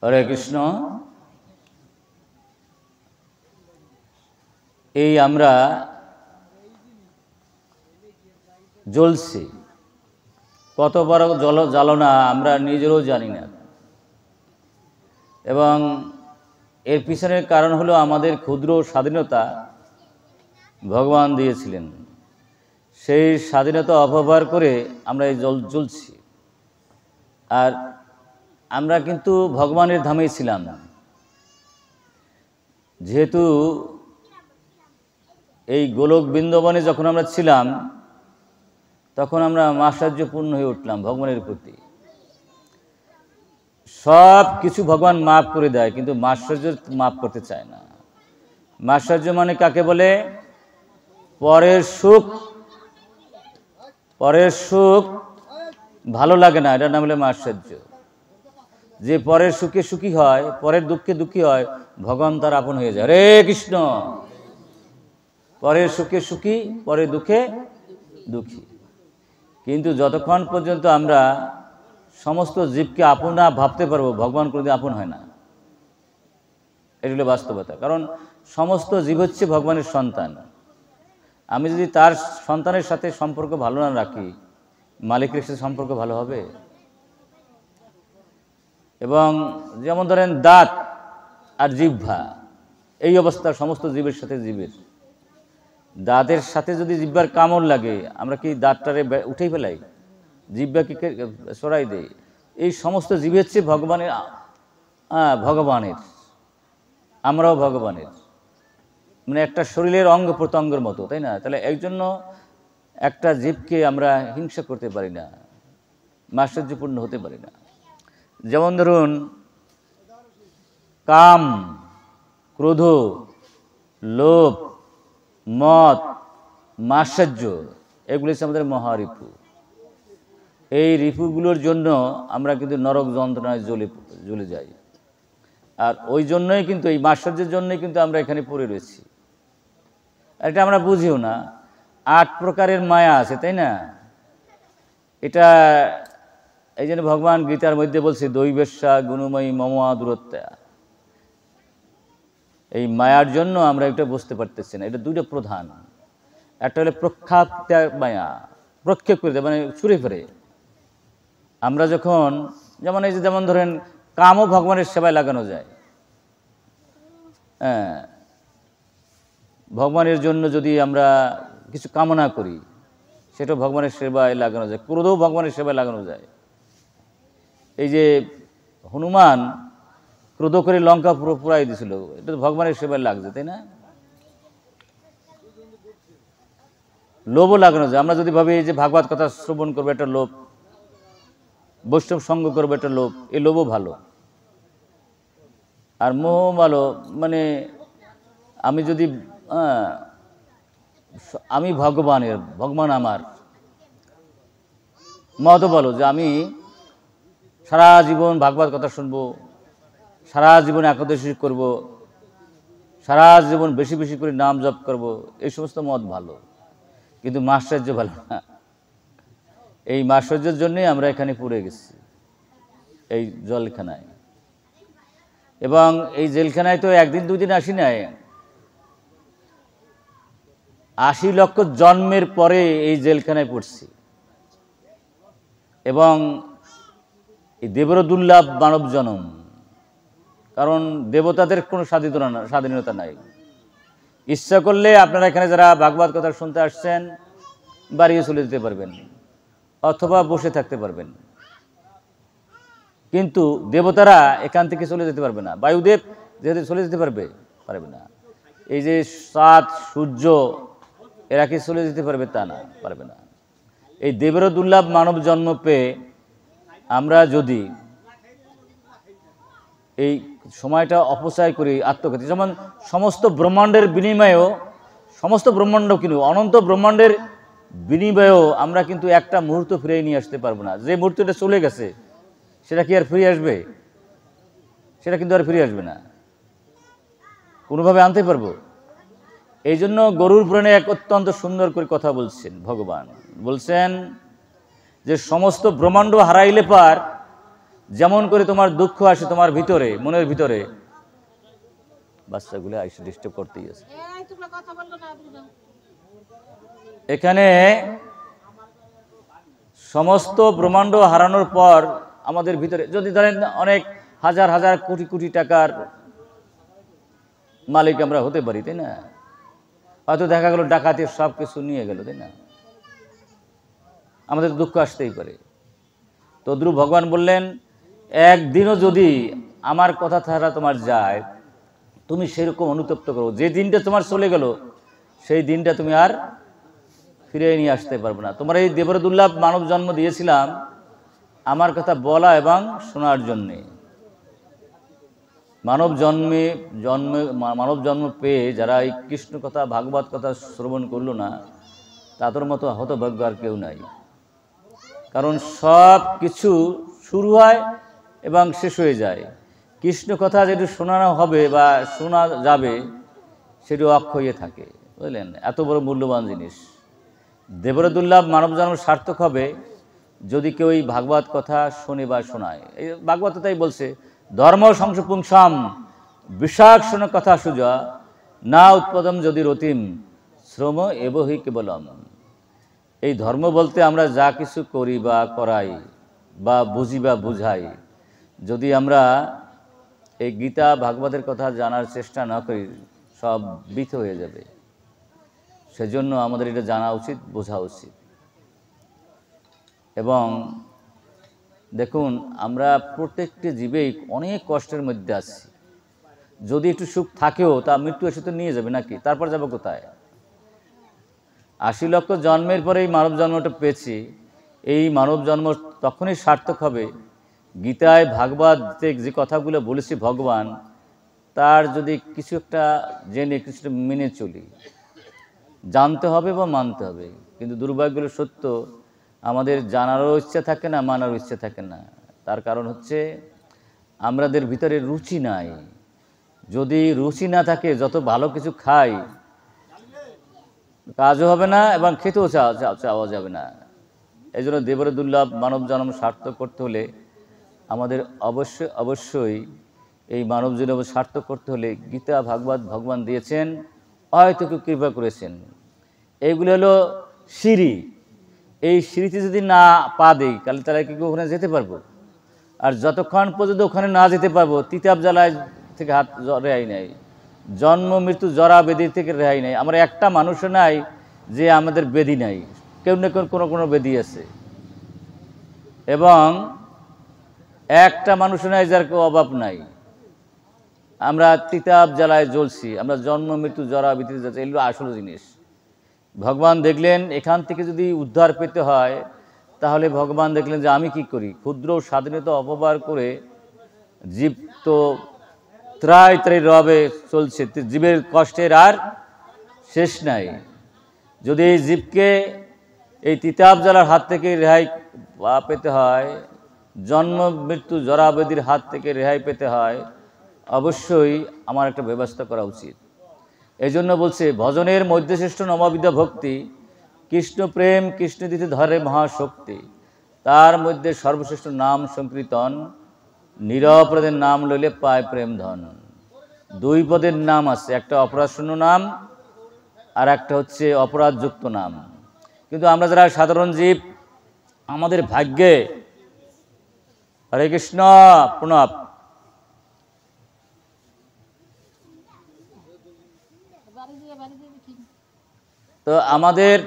হরে কৃষ্ণ। এই আমরা জ্বলছি, কত বড় জ্বালনা আমরা নিজেরাও জানি না। এবং এর পিছনের কারণ হলো আমাদের ক্ষুদ্র স্বাধীনতা ভগবান দিয়েছিলেন। সেই স্বাধীনতা অপব্যবহার করে আমরা এই জ্বলছি। আর আমরা কিন্তু ভগবানের ধামেই ছিলাম না। যেহেতু এই গোলক বৃন্দাবনে যখন আমরা ছিলাম, তখন আমরা মাৎসর্যপূর্ণ হয়ে উঠলাম ভগবানের প্রতি। সব কিছু ভগবান মাফ করে দেয়, কিন্তু মাৎসর্য মাফ করতে চায় না। মাৎসর্য মানে কাকে বলে? পরের সুখ ভালো লাগে না, এটার নাম হলো মাৎসর্য। যে পরের সুখে সুখী হয়, পরের দুঃখে দুঃখী হয়, ভগবান তার আপন হয়ে যায়। হরে কৃষ্ণ। পরের সুখে সুখী, পরের দুঃখে দুঃখী। কিন্তু যতক্ষণ পর্যন্ত আমরা সমস্ত জীবকে আপনা ভাবতে পারবো, ভগবান কোনোদিন আপন হয় না। এটা হলো বাস্তবতা। কারণ সমস্ত জীব হচ্ছে ভগবানের সন্তান। আমি যদি তার সন্তানের সাথে সম্পর্ক ভালো না রাখি, মালিকের সাথে সম্পর্ক ভালো হবে? এবং যেমন ধরেন দাঁত আর জিহ্বা, এই অবস্থা সমস্ত জীবের সাথে জীবের। দাঁতের সাথে যদি জিহ্বার কামড় লাগে, আমরা কি দাঁতটারে উঠেই ফেলাই? জিহ্বাকে সরাই দেই। এই সমস্ত জীব হচ্ছে ভগবানের, আমরাও ভগবানের। মানে একটা শরীরের অঙ্গ প্রত্যঙ্গের মতো, তাই না? তাহলে এই জন্য একটা জীবকে আমরা হিংসা করতে পারি না, মাৎসর্যপূর্ণ হতে পারি না। যেমন ধরুন কাম, ক্রোধ, লোভ, মদ, মাৎসর্য, এগুলি হচ্ছে আমাদের মহারিপু। এই রিপুগুলোর জন্য আমরা কিন্তু নরক যন্ত্রণায় জ্বলে যাই। আর ওই জন্যই কিন্তু, এই মাৎসর্যের জন্যই কিন্তু আমরা এখানে পড়ে রয়েছি। এটা আমরা বুঝিও না। 8 প্রকারের মায়া আছে, তাই না? এটা এই জন্য ভগবান গীতার মধ্যে বলছে দৈবেশ্যা গুণময়ী মমা দূরত্বা। এই মায়ার জন্য আমরা এটা বুঝতে পারতেছি না। এটা দুইটা প্রধান। একটা হলো প্রখ্যাত মায়া, প্রক্ষেপ করে দেয়, মানে ছুঁড়ে ফেরে। আমরা যখন যেমন এই যে যেমন ধরেন কামও ভগবানের সেবায় লাগানো যায়। হ্যাঁ, ভগবানের জন্য যদি আমরা কিছু কামনা করি, সেটাও ভগবানের সেবায় লাগানো যায়। ক্রোধও ভগবানের সেবায় লাগানো যায়। এই যে হনুমান ক্রোধ করে লঙ্কা পুরো পুরাই দিয়েছিল, এটা তো ভগবানের সেবায় লাগছে, তাই না? লোভও লাগানো যায়। আমরা যদি ভাবি যে ভাগবত কথা শ্রবণ করবো, একটা লোভ, বৈষ্ণব সঙ্গ করবো, একটা লোভ, এই লোভও ভালো। আর মোহ ভালো, মানে আমি যদি আমি ভগবানের, ভগবান আমার, মতও বলো যে আমি সারা জীবন ভাগবত কথা শুনবো, সারা জীবন একাদশী করব, সারা জীবন বেশি বেশি করে নাম জপ করব, এই সমস্ত মত ভালো। কিন্তু মাৎসর্য ভালো না। এই মাৎসর্যের জন্যই আমরা এখানে পড়ে গেছি, এই জেলখানায়। এবং এই জেলখানায় তো একদিন দুদিন আসি নাই, 80 লক্ষ জন্মের পরে এই জেলখানায় পড়ছি। এবং এই দেবেরও দুর্লভ মানব জনম। কারণ দেবতাদের কোনো স্বাধীনতা নাই। ইচ্ছা করলে আপনারা এখানে যারা ভাগবত কথা শুনতে আসছেন, বাড়িও চলে যেতে পারবেন, অথবা বসে থাকতে পারবেন। কিন্তু দেবতারা এখান থেকে চলে যেতে পারবে না। বায়ুদেব যেহেতু চলে যেতে পারবে না। এই যে চাঁদ, সূর্য, এরা কি চলে যেতে পারবে? তা না, পারবে না। এই দেবেরও দুর্লভ মানব জন্ম পেয়ে আমরা যদি এই সময়টা অপচয় করি আত্মঘাতী, যেমন সমস্ত ব্রহ্মাণ্ডের বিনিময়েও, সমস্ত ব্রহ্মাণ্ড কিন্তু অনন্ত ব্রহ্মাণ্ডের বিনিময়েও আমরা কিন্তু একটা মুহূর্ত ফিরিয়ে নিয়ে আসতে পারবো না। যে মুহূর্তটা চলে গেছে সেটা কি আর ফিরে আসবে? সেটা কিন্তু আর ফিরে আসবে না, কোনোভাবে আনতে পারবো? এই জন্য গরুড় পুরাণে এক অত্যন্ত সুন্দর করে কথা বলছেন ভগবান। বলছেন যে সমস্ত ব্রহ্মাণ্ড হারাইলে পার যেমন করে তোমার দুঃখ আসে তোমার ভিতরে, মনের ভিতরে, বাচ্চাগুলো আইসে ডিস্টার্ব করতেই আছে। এখানে সমস্ত ব্রহ্মাণ্ড হারানোর পর আমাদের ভিতরে যদি ধরেন অনেক হাজার হাজার কোটি কোটি টাকার মালিক আমরা হতে পারি, তাই না? হয়তো দেখা গেল ডাকাতি সব কিছু নিয়ে গেল, তাই না? আমাদের দুঃখ আসতেই পারে। তদ্রুপ ভগবান বললেন, একদিনও যদি আমার কথা ছাড়া তোমার যায়, তুমি সেরকম অনুতপ্ত করো, যে দিনটা তোমার চলে গেল সেই দিনটা তুমি আর ফিরে নিয়ে আসতে পারবে না। তোমার এই দেবরদুল্লাভ মানব জন্ম দিয়েছিলাম আমার কথা বলা এবং শোনার জন্যে। মানব জন্ম পেয়ে যারা এই কৃষ্ণ কথা ভাগবত কথা শ্রবণ করলো না, তাদের মতো হতভাগ্য আর কেউ নাই। কারণ সব কিছু শুরু হয় এবং শেষ হয়ে যায়। কৃষ্ণ কথা যেটা শোনানো হবে বা শোনা যাবে সেটি অক্ষয়ে থাকে, বুঝলেন? এত বড় মূল্যবান জিনিস। দেবরদুল্লাভ মানব জন্ম সার্থক হবে যদি কেউ এই ভাগবত কথা শোনে বা শোনায়। এই ভাগবত তাই বলছে, ধর্ম সংসপুংসাম বিশাক্ষণ কথা সুজা না উৎপদম যদি রতিম শ্রম এবহি কেবলম। এই ধর্ম বলতে আমরা যা কিছু করি বা করাই বা বুঝি বা বুঝাই, যদি আমরা এই গীতা ভাগবতের কথা জানার চেষ্টা না করি, সব বৃথা হয়ে যাবে। সেজন্য আমাদের এটা জানা উচিত, বোঝা উচিত। এবং দেখুন, আমরা প্রত্যেকটি জীবেই অনেক কষ্টের মধ্যে আছি। যদি একটু সুখ থাকেও তা মৃত্যু এসে তো নিয়ে যাবে নাকি, তারপর যাবো কোথায়? 80 লক্ষ জন্মের পরে এই মানব জন্মটা পেয়েছি। এই মানব জন্ম তখনই সার্থক হবে গীতায় ভাগবতে যে কথাগুলো বলেছি ভগবান, তার যদি কিছু একটা জেনে কিছুটা মেনে চলি। জানতে হবে বা মানতে হবে, কিন্তু দুর্ভাগ্য হলো সত্য, আমাদের জানারও ইচ্ছা থাকে না, মানারও ইচ্ছা থাকে না। তার কারণ হচ্ছে আমাদের ভিতরে রুচি নাই। যদি রুচি না থাকে, যত ভালো কিছু খাই কাজও হবে না এবং খেতেও চাওয়া যাবে না। এই জন্য দেবরদুল্লাভ মানব জন্ম সার্থক করতে হলে আমাদের অবশ্যই এই মানব জন্ম সার্থক করতে হলে গীতা ভাগবত ভগবান দিয়েছেন, হয়তো কেউ কৃপা করেছেন। এইগুলো হলো সিঁড়ি। এই সিঁড়িতে যদি না পা দিই তাহলে কি ওখানে যেতে পারবো? আর যতক্ষণ পর্যন্ত ওখানে না যেতে পারবো, তিতাব জ্বালায় থেকে হাত রেহাই নেই, জন্ম মৃত্যু জরা বেদি থেকে রেহাই নেই। আমরা একটা মানুষও নাই যে আমাদের বেদি নাই, কেউ না কেউ কোনো বেদি আছে। এবং একটা মানুষ নাই যার কেউ অভাব নাই। আমরা তিতাব জ্বালায় জ্বলছি, আমরা জন্ম মৃত্যু জরা বেদিতে যাচ্ছি। এগুলো আসল জিনিস। ভগবান দেখলেন এখান থেকে যদি উদ্ধার পেতে হয়, তাহলে ভগবান দেখলেন যে আমি কি করি, ক্ষুদ্র স্বাধীনতা অপব্যবহার করে জীব তো ত্রায় রবে চলছে, জীবের কষ্টের আর শেষ নাই। যদি এই জীবকে এই তিতাব জ্বালার হাত থেকে রেহাই পেতে হয়, জন্ম মৃত্যু জরাবেদির হাত থেকে রেহাই পেতে হয়, অবশ্যই আমার একটা ব্যবস্থা করা উচিত। এই জন্য বলছে, ভজনের মধ্যে শ্রেষ্ঠ নববিধা ভক্তি, কৃষ্ণ প্রেম কৃষ্ণ দিতে ধরে মহাশক্তি, তার মধ্যে সর্বশ্রেষ্ঠ নাম সংকীর্তন, নিরপরাধের নাম লইলে পায় প্রেম ধন। 2 পদের নাম আছে, একটা অপরাধশূন্য নাম আর একটা হচ্ছে অপরাধযুক্ত নাম। কিন্তু আমরা যারা সাধারণ জীব, আমাদের ভাগ্যে হরে কৃষ্ণ প্রণব, তো আমাদের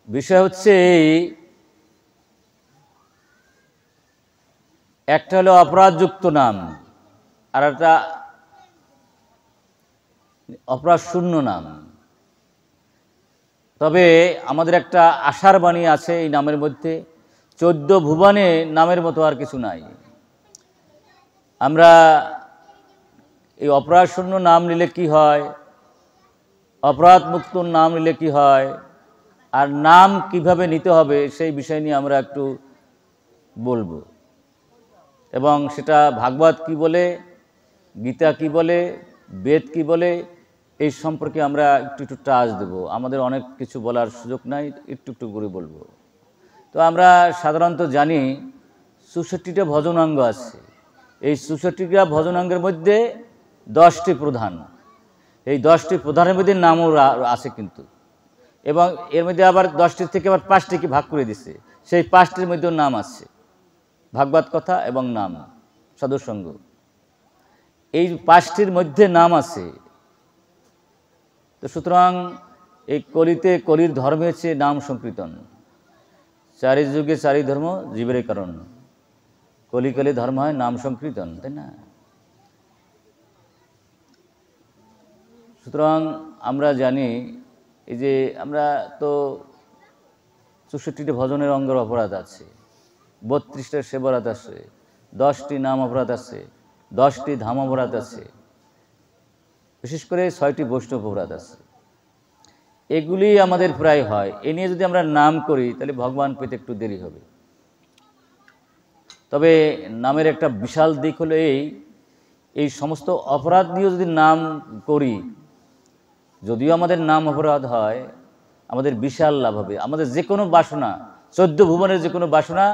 বিষয় হচ্ছে এই, একটা হলো অপরাধযুক্ত নাম আর একটা অপরাধ শূন্য নাম। তবে আমাদের একটা আশার বাণী আছে এই নামের মধ্যে, 14 ভুবনে নামের মতো আর কিছু নাই। আমরা এই অপরাধ শূন্য নাম নিলে কি হয়, অপরাধ মুক্ত নাম নিলে কি হয়, আর নাম কিভাবে নিতে হবে সেই বিষয় নিয়ে আমরা একটু বলবো। এবং সেটা ভাগবত কি বলে, গীতা কি বলে, বেদ কি বলে, এই সম্পর্কে আমরা একটু টাচ দেব। আমাদের অনেক কিছু বলার সুযোগ নাই, একটু করে বলবো। তো আমরা সাধারণত জানি 64টা ভজনাঙ্গ আছে। এই 64টা ভজনাঙ্গের মধ্যে 10টি প্রধান। এই 10টি প্রধানের মধ্যে নামও আছে কিন্তু, এবং এর মধ্যে আবার 10টির থেকে আবার 5টিকে ভাগ করে দিছে। সেই 5টির মধ্যেও নাম আছে, ভাগবত কথা এবং নাম সাধুসঙ্গ, এই 5টির মধ্যে নাম আছে। তো সুতরাং এই কলির ধর্ম হচ্ছে নাম সংকীর্তন। চারি যুগে চারি ধর্ম জীবের কারণ, কলিকালে ধর্ম হয় নাম সংকীর্তন, তাই না? সুতরাং আমরা জানি এই যে আমরা তো 64টি ভজনের অঙ্গের অপরাধ আছে, 32টা সেবরাত আছে, 10টি নাম অপরাধ আছে, 10টি ধাম অপরাধ আছে, বিশেষ করে 6টি বৈষ্ণব অপরাধ আছে। এগুলি আমাদের প্রায় হয়। এ নিয়ে যদি আমরা নাম করি তাহলে ভগবান পেতে একটু দেরি হবে। তবে নামের একটা বিশাল দিক হলো এই সমস্ত অপরাধ নিয়েও যদি নাম করি, যদিও আমাদের নাম অপরাধ হয়, আমাদের বিশাল লাভ হবে। আমাদের যে কোনো বাসনা, 14 ভুবনের যে কোনো বাসনা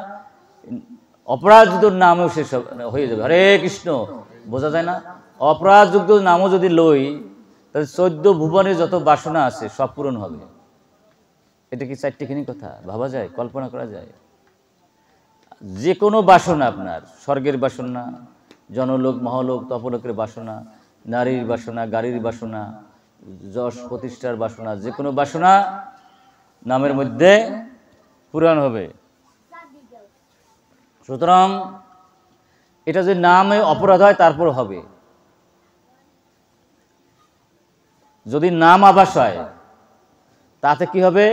অপরাধযুক্ত নামেও শেষ হয়ে যাবে। হরে কৃষ্ণ, বোঝা যায় না? অপরাধযুক্ত নামও যদি লই তাহলে 14 ভুবনের যত বাসনা আছে সব পূরণ হবে। এটা কি চারটিখানি কথা ভাবা যায়, কল্পনা করা যায়? যে কোনো বাসনা, আপনার স্বর্গের বাসনা, জনলোক মহালোক তপলোকের বাসনা, নারীর বাসনা, গাড়ির বাসনা, যশ প্রতিষ্ঠার বাসনা, যে কোনো বাসনা নামের মধ্যে পূরণ হবে। সুতরাং এটা যদি নামে অপরাধ হয় তারপর হবে। যদি নাম আভাস হয় তাতে কি হবে?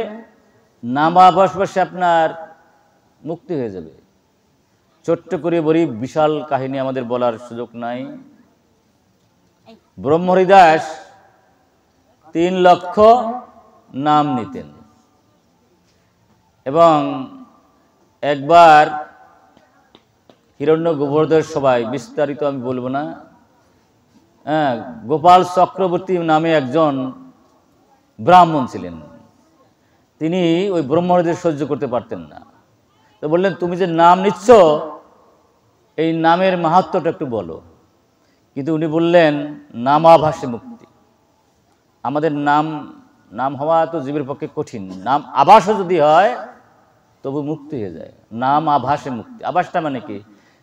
নাম আভাস বসে আপনার মুক্তি হয়ে যাবে। ছোট্ট করে বলি, বিশাল কাহিনী আমাদের বলার সুযোগ নাই। ব্রহ্মহরিদাস 3 লক্ষ নাম নিতেন, এবং একবার হিরণ্য গোবর্ধন সবাই, বিস্তারিত আমি বলবো না, গোপাল চক্রবর্তী নামে একজন ব্রাহ্মণ ছিলেন। তিনি ওই ব্রহ্মহরিদাস সহ্য করতে পারতেন না। তো বললেন, তুমি যে নাম নিচ্ছ এই নামের মাহাত্ম্যটা একটু বলো। কিন্তু উনি বললেন, নামাভাসে মুক্তি। আমাদের নাম হওয়া তো জীবের পক্ষে কঠিন, নাম আভাসও যদি হয় তবু মুক্তি হয়ে যায়। নাম আভাসে মুক্তি। আভাসটা মানে কি?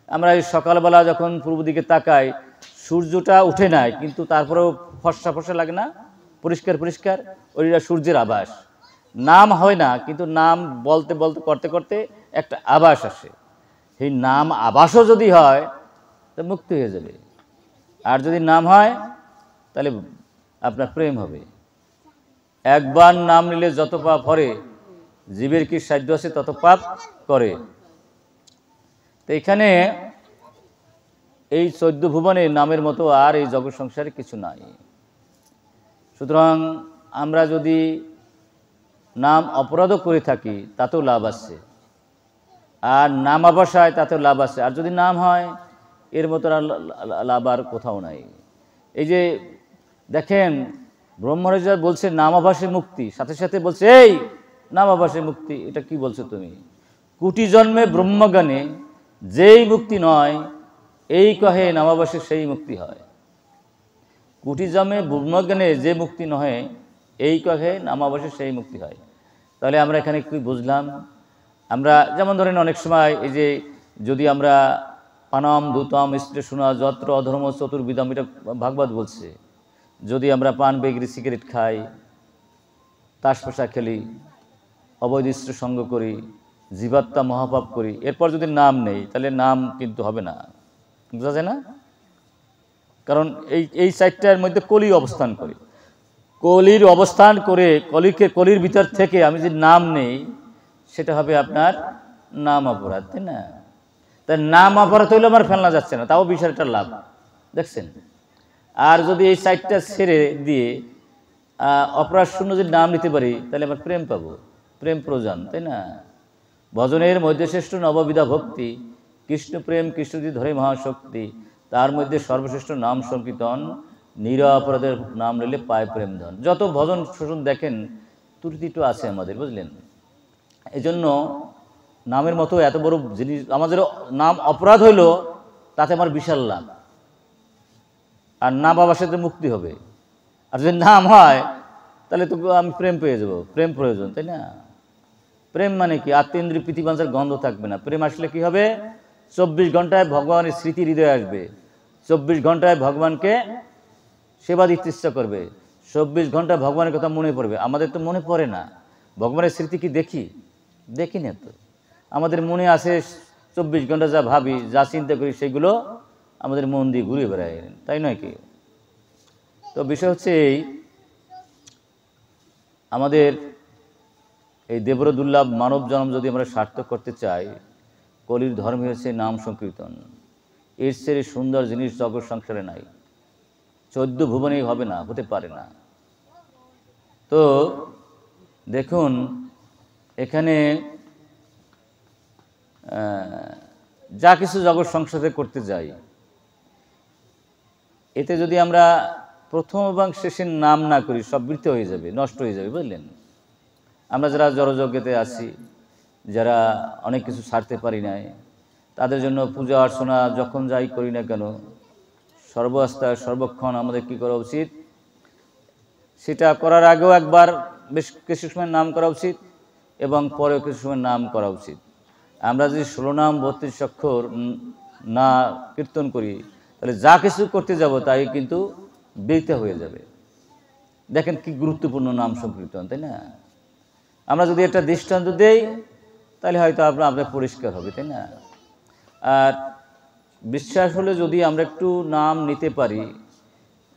আমরা এই সকালবেলা যখন পূর্ব দিকে তাকাই, সূর্যটা উঠে নাই কিন্তু তারপরেও ফর্সা ফর্সা লাগে না, পরিষ্কার পরিষ্কার, ওইটা সূর্যের আভাস। নাম হয় না, কিন্তু নাম বলতে বলতে করতে করতে একটা আভাস আসে। এই নাম আভাসও যদি হয় তো মুক্তি হয়ে যাবে। আর যদি নাম হয় তাহলে আপনার প্রেম হবে। একবার নাম নিলে যত পাপ করে, জীবের কি সাধ্য আছে তত পাপ করে। তো এখানে এই 14 ভুবনে নামের মতো আর এই জগৎ সংসারে কিছু নাই। সুতরাং আমরা যদি নাম অপরাধও করে থাকি তাতেও লাভ আছে, আর নাম আভাস হয় তাতেও লাভ আছে। আর যদি নাম হয় এর মতো লাভ আর কোথাও নাই। এই যে দেখেন, ব্রহ্মহরিদাস বলছে নাম আভাসে মুক্তি, সাথে সাথে বলছে এই নাম আভাসে মুক্তি। এটা কি বলছো তুমি? কোটি জন্মে ব্রহ্মজ্ঞানে যেই মুক্তি নয়, এই কহে নামাবাসে সেই মুক্তি হয়। কোটি জন্মে ব্রহ্মজ্ঞানে যে মুক্তি নহে, এই কহে নামাবাসে সেই মুক্তি হয়। তাহলে আমরা এখানে কি বুঝলাম? আমরা যেমন ধরেন অনেক সময় এই যে যদি আমরা পানাম ধূতম স্ত্রী শোনা যত্র অধর্ম চতুর্বিধম, এটা ভাগবত বলছে, যদি আমরা পান বেগরি সিগারেট খাই, তাস পয়সা খেলি, অবৈধ স্ত্রী সঙ্গ করি, জীবাত্মা মহাপাপ করি, এরপর যদি নাম নেই তাহলে নাম কিন্তু হবে না। বোঝা যায় না? কারণ এই চারটার মধ্যে কলি অবস্থান করে, কলির অবস্থান করে কলির ভিতর থেকে আমি যদি নাম নেই সেটা হবে আপনার নাম অপরাধ, তাই না? তাই নাম অপরাধ হইলে আমার ফেলনা যাচ্ছে না, তাও বিষয়টা লাভ, দেখছেন? আর যদি এই চারটা ছেড়ে দিয়ে অপরাধ শূন্য যদি নাম নিতে পারি তাহলে আমার প্রেম পাবো, প্রেম প্রয়োজন, তাই না? ভজনের মধ্যে শ্রেষ্ঠ নববিধা ভক্তি, কৃষ্ণ প্রেম কৃষ্ণজি ধরে মহাশক্তি, তার মধ্যে সর্বশ্রেষ্ঠ নাম সংকীর্তন, নিরপরাধের নাম নিলে পায় প্রেম ধন। যত ভজন শোষণ দেখেন ত্রুটি তো আছে আমাদের, বুঝলেন? এই জন্য নামের মতো এত বড় জিনিস, আমাদের নাম অপরাধ হইল তাতে আমার বিশাল লাভ। আর না বাবার সাথে মুক্তি হবে। আর যদি নাম হয় তাহলে তো আমি প্রেম পেয়ে যাব, প্রেম প্রয়োজন, তাই না? প্রেম মানে কি? আত্মেন্দ্রিয় প্রীতিবাঞ্ছার গন্ধ থাকবে না। প্রেম আসলে কি হবে? 24 ঘন্টায় ভগবানের স্মৃতি হৃদয়ে আসবে, 24 ঘন্টায় ভগবানকে সেবা দিতে ইচ্ছা করবে, 24 ঘন্টা ভগবানের কথা মনে পড়বে। আমাদের তো মনে পড়ে না। ভগবানের স্মৃতি কি দেখি না তো। আমাদের মনে আসে 24 ঘন্টা যা ভাবি, যা চিন্তা করি, সেগুলো আমাদের মন দিয়ে ঘুরে বেড়ায়, তাই নয় কি? তো বিষয় হচ্ছে এই, আমাদের এই দেবরদুর্লভ মানব জন্ম যদি আমরা সার্থক করতে চাই, কলির ধর্মই হচ্ছে নাম সংকীর্তন। এর চেয়ে সুন্দর জিনিস জগৎ সংসারে নাই, 14 ভুবনেই হবে না, হতে পারে না। তো দেখুন এখানে যা কিছু জগৎ সংসারে করতে যাই, এতে যদি আমরা প্রথম এবং শেষের নাম না করি, সব বৃথা হয়ে যাবে, নষ্ট হয়ে যাবে, বুঝলেন? আমরা যারা জড়যজ্ঞতে আছি, যারা অনেক কিছু ছাড়তে পারি নাই, তাদের জন্য পূজা অর্চনা যখন যাই করি না কেন, সর্বাবস্থায় সর্বক্ষণ আমাদের কি করা উচিত? সেটা করার আগেও একবার বেশ কিছু সময় নাম করা উচিত এবং পরেও কিছু সময় নাম করা উচিত। আমরা যদি 16 নাম 32 অক্ষর না কীর্তন করি, তাহলে যা কিছু করতে যাব তাই কিন্তু বৃথা হয়ে যাবে। দেখেন কি গুরুত্বপূর্ণ নাম সংকীর্তন, তাই না? আমরা যদি একটা দৃষ্টান্ত দেই তাহলে হয়তো আপনার পরিষ্কার হবে, তাই না? আর বিশ্বাস হলে যদি আমরা একটু নাম নিতে পারি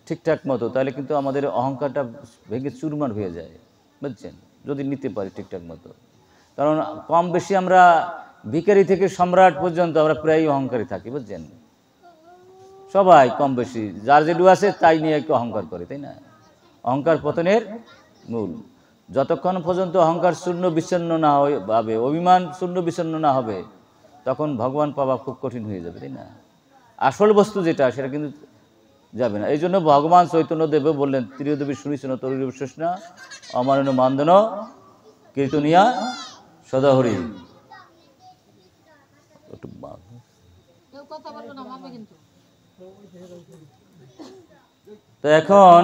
ঠিকঠাক মতো, তাহলে কিন্তু আমাদের অহংকারটা ভেঙে চুরমার হয়ে যায়, বুঝছেন? যদি নিতে পারি ঠিকঠাক মতো। কারণ কম বেশি আমরা ভিখারি থেকে সম্রাট পর্যন্ত আমরা প্রায়ই অহংকারী থাকি, বুঝছেন? সবাই কম বেশি যার যেটু আছে তাই নিয়ে একটু অহংকার করে, তাই না? অহংকার পতনের মূল। যতক্ষণ পর্যন্ত অহংকার শূন্য বিচ্ছিন্ন না হবে, অভিমান শূন্য বিচ্ছিন্ন না হবে, তখন ভগবান পাওয়া খুব কঠিন হয়ে যাবে, তাই না? আসল বস্তু যেটা, সেটা কিন্তু যাবে না। এই জন্য ভগবান চৈতন্যদেব বললেন, ত্রিদেবী শুনিছেন তরিদেব শেষনা অমানন মান্দন কীর্তনিয়া সদাহরি। তো এখন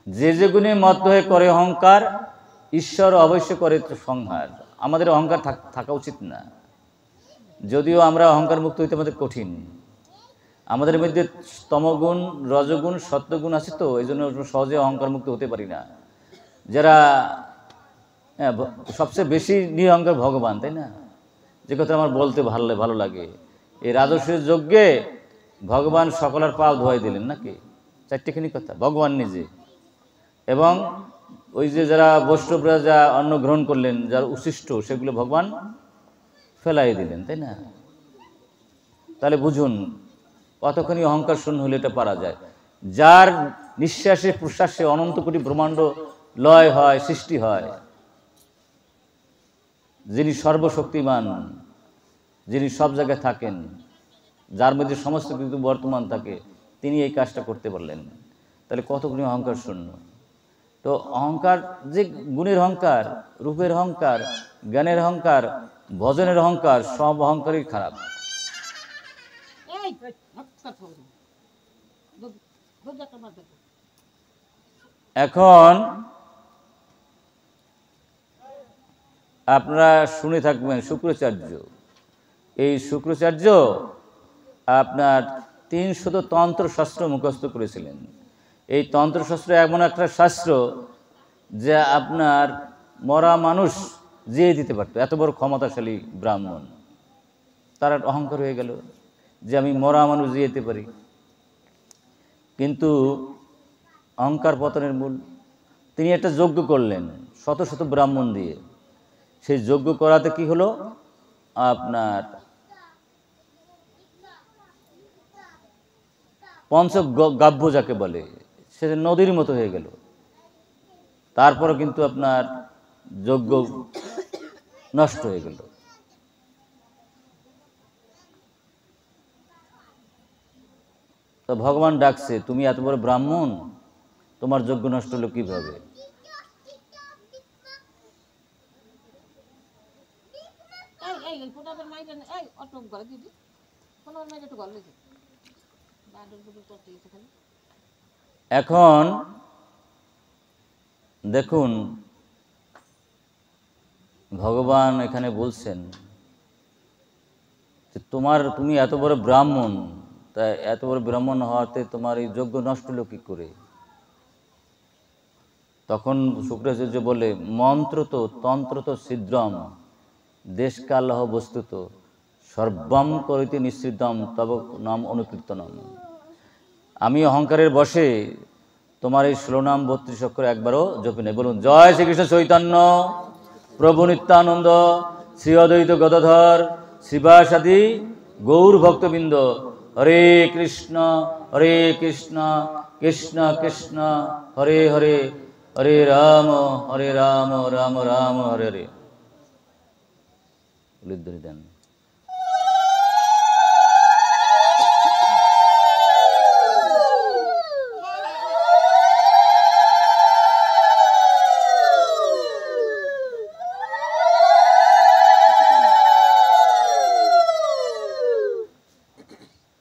যে যে গুণে মত্ত হয়ে করে অহংকার, ঈশ্বর অবশ্য করে সংহার। আমাদের অহংকার থাকা উচিত না। যদিও আমরা অহংকার মুক্ত হইতে আমাদের কঠিন, আমাদের মধ্যে তমগুণ, রজগুণ, সত্যগুণ আছে, তো এই জন্য সহজে অহংকার মুক্ত হতে পারি না। যারা সবচেয়ে বেশি নিরহংকার ভগবান, তাই না? যে কথা আমার বলতে ভালো লাগে, এই রাজস্বের যজ্ঞে ভগবান সকলের পা ধোয়াই দিলেন নাকি? চারটেখানি কথা ভগবান নিজে, এবং ওই যে যারা বৈষ্ণবরা যা অন্ন গ্রহণ করলেন, যার উচ্ছিষ্ট, সেগুলো ভগবান ফেলাই দিলেন, তাই না? তাহলে বুঝুন কতখানি অহংকার শূন্য হলে এটা পারা যায়। যার নিঃশ্বাসে প্রশ্বাসে অনন্ত কোটি ব্রহ্মাণ্ড লয় হয়, সৃষ্টি হয়, যিনি সর্বশক্তিমান, যিনি সব জায়গায় থাকেন, যার মধ্যে সমস্ত কিছু বর্তমান থাকে, তিনি এই কাজটা করতে পারলেন। তাহলে কতখানি অহংকার শূন্য। তো অহংকার যে গুণের অহংকার, রূপের অহংকার, জ্ঞানের অহংকার, ভজনের অহংকার, সব অহংকারই খারাপ। এখন আপনারা শুনে থাকবেন শুক্রাচার্য। এই শুক্রাচার্য আপনার 300 তন্ত্রশাস্ত্র মুখস্থ করেছিলেন। এই তন্ত্রশাস্ত্র এমন একটা শাস্ত্র যে আপনার মরা মানুষ জিয়ে দিতে পারত, এত বড় ক্ষমতাশালী ব্রাহ্মণ। তার অহংকার হয়ে গেল যে আমি মরা মানুষ জিয়ে দিতে পারি। কিন্তু অহংকার পতনের মূল। তিনি একটা যজ্ঞ করলেন শত শত ব্রাহ্মণ দিয়ে। সেই যজ্ঞ করাতে কি হলো, আপনার পঞ্চগাভ্য যাকে বলে, সে নদীর মতো হয়ে গেল। তারপরে কিন্তু আপনার যজ্ঞ নষ্ট হয়ে গেল। তো ভগবান ডাকছে, তুমি এত বড় ব্রাহ্মণ, তোমার যজ্ঞ নষ্ট হলো কিভাবে? এখন দেখুন ভগবান এখানে বলছেন যে তুমি এত বড় ব্রাহ্মণ, তাই এত বড় ব্রাহ্মণ হওয়াতে তোমার এই যজ্ঞ নষ্ট হলো কি করে? তখন শুক্রাচার্য বলে, মন্ত্র তো তন্ত্র তো ছিদ্রম দেশকালহ বস্তুত সর্বম করিতে নিঃসৃতম তব নাম অনুকীর্তনম। আমি অহংকারের বশে তোমার এই 16 নাম 32 অক্ষর একবারও জপি নাই। বলুন জয় শ্রীকৃষ্ণ চৈতন্য প্রভু নিত্যানন্দ শ্রী অদ্বৈত গদাধর শ্রীবাসাদি গৌর ভক্তবৃন্দ। হরে কৃষ্ণ কৃষ্ণ কৃষ্ণ হরে হরে, হরে রাম রাম রাম হরে হরে। দেন।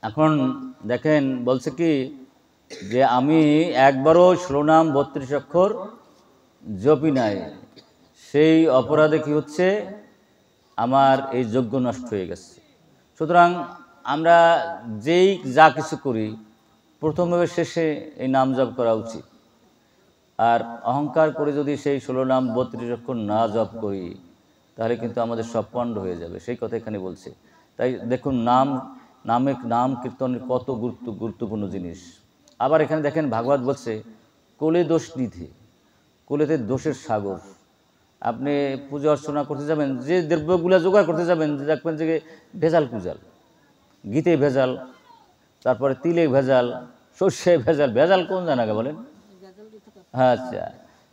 এখন দেখেন বলছে কি যে আমি একবারও 16 নাম 32 অক্ষর জপি নাই, সেই অপরাধে কি হচ্ছে, আমার এই যজ্ঞ নষ্ট হয়ে গেছে। সুতরাং আমরা যেই যা কিছু করি প্রথমভাবে শেষে এই নাম জপ করা উচিত। আর অহংকার করে যদি সেই 16 নাম 32 অক্ষর না জপ করি তাহলে কিন্তু আমাদের সব পণ্ড হয়ে যাবে, সেই কথা এখানে বলছে। তাই দেখুন নাম কীর্তনের কত গুরুত্বপূর্ণ জিনিস। আবার এখানে দেখেন ভাগবত বলছে কোলে দোষ নিধি, কোলেতে দোষের সাগর। আপনি পূজা অর্চনা করতে যাবেন, যে দ্রব্যগুলো জোগাড় করতে যাবেন দেখবেন যে ভেজাল পূজাল, ঘিতে ভেজাল, তারপরে তিলে ভেজাল, সর্ষে ভেজাল। ভেজাল কোন জানাকে বলেন? হ্যাঁ আচ্ছা।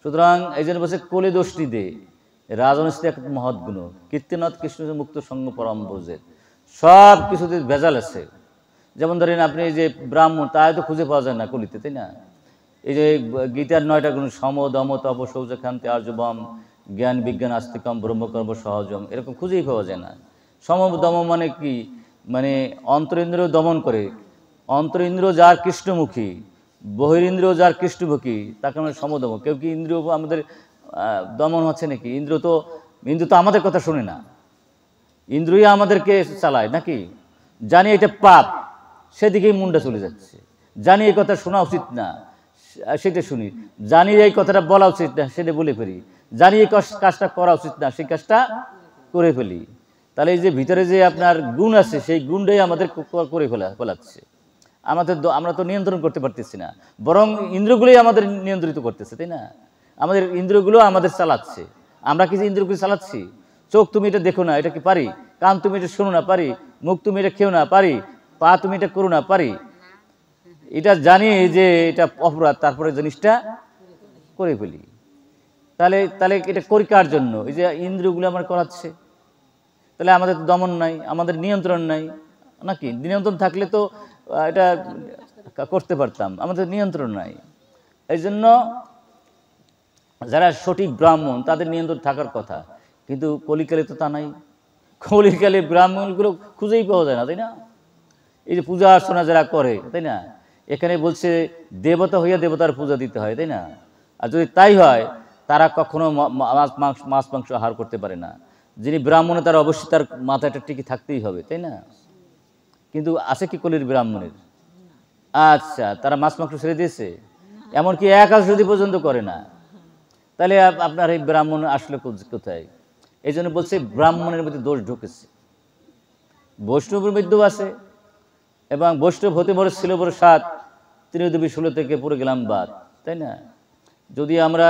সুতরাং এই জন্য বলছে কোলে দোষ নিধে রাজনৈতিক এক মহৎ গুণ কীর্তিনাথ কৃষ্ণ মুক্ত সঙ্গ পরম বোঝে। সব কিছুতে ভেজাল আছে। যেমন ধরেন আপনি যে ব্রাহ্মণ তাই তো খুঁজে পাওয়া যায় না কলিতে, তাই না? এই যে গীতার 9টা গুণ সম দম তপ শৌচ ক্ষান্তি আর্যবম জ্ঞান বিজ্ঞান আস্তিকম ব্রহ্মকর্ম সহজম, এরকম খুঁজেই পাওয়া যায় না। সম দম মানে কি? মানে অন্তরেন্দ্রিয় দমন করে। অন্তরেন্দ্রিয় যার কৃষ্ণমুখী, বহিরেন্দ্রিয় যার কৃষ্ণমুখী, তাকে আমরা সমদম। কেউ কি ইন্দ্রিয় আমাদের দমন হচ্ছে নাকি? ইন্দ্র তো আমাদের কথা শুনে না, ইন্দ্রিয় আমাদেরকে চালায় নাকি? জানি এটা পাপ, সেদিকেই মুন্ডা চলে যাচ্ছে। জানি এই কথা শোনা উচিত না, সেটা শুনি। জানি এই কথাটা বলা উচিত না, সেটা বলে ফেলি। জানি এই কাজটা করা উচিত না, সেই কাজটা করে ফেলি। তাহলে এই যে ভিতরে যে আপনার গুণ আছে, সেই গুণটাই আমাদের করে ফেলাচ্ছে। আমরা তো নিয়ন্ত্রণ করতে পারতেছি না, বরং ইন্দ্রগুলোই আমাদের নিয়ন্ত্রিত করতেছে, তাই না? আমাদের ইন্দ্রগুলো আমাদের চালাচ্ছে। আমরা কি যে ইন্দ্রগুলো চালাচ্ছি? চোখ তুমি এটা দেখো না, এটা কি পারি? কান তুমি এটা শোনো না, পারি? মুখ তুমি এটা খেও না, পারি? পা তুমি এটা করো না, পারি? এটা জানি যে এটা অপরাধ, তারপরে জিনিসটা করে ফেলি। তাহলে এটা করি কার জন্য? এই যে ইন্দ্রিয়গুলো আমার করাচ্ছে। তাহলে আমাদের দমন নাই, আমাদের নিয়ন্ত্রণ নাই নাকি? নিয়ন্ত্রণ থাকলে তো এটা করতে পারতাম, আমাদের নিয়ন্ত্রণ নাই। এই জন্য যারা সঠিক ব্রাহ্মণ তাদের নিয়ন্ত্রণ থাকার কথা, কিন্তু কলিকালে তো তা নাই। কলিকালে ব্রাহ্মণগুলো খুঁজেই পাওয়া যায় না, তাই না? এই যে পূজা অর্চনা যারা করে, তাই না? এখানে বলছে দেবতা হইয়া দেবতার পূজা দিতে হয়, তাই না? আর যদি তাই হয় তারা কখনো মাছ মাংস আহার করতে পারে না। যিনি ব্রাহ্মণ তার অবশ্যই তার মাথাটা টিকে থাকতেই হবে, তাই না? কিন্তু আছে কি কলির ব্রাহ্মণের? আচ্ছা, তারা মাছ মাংস ছেড়ে দিয়েছে, এমনকি একাদশী পর্যন্ত করে না। তাহলে আপনার এই ব্রাহ্মণ আসলে কোথায়? এই জন্য বলছে ব্রাহ্মণের মধ্যে দোষ ঢুকেছে। বৈষ্ণবের মধ্যেও আছে, এবং বৈষ্ণব হতে বড় ছিল বড় সাত, তিনি দেবী 16 থেকে পড়ে গেলাম বাদ, তাই না? যদি আমরা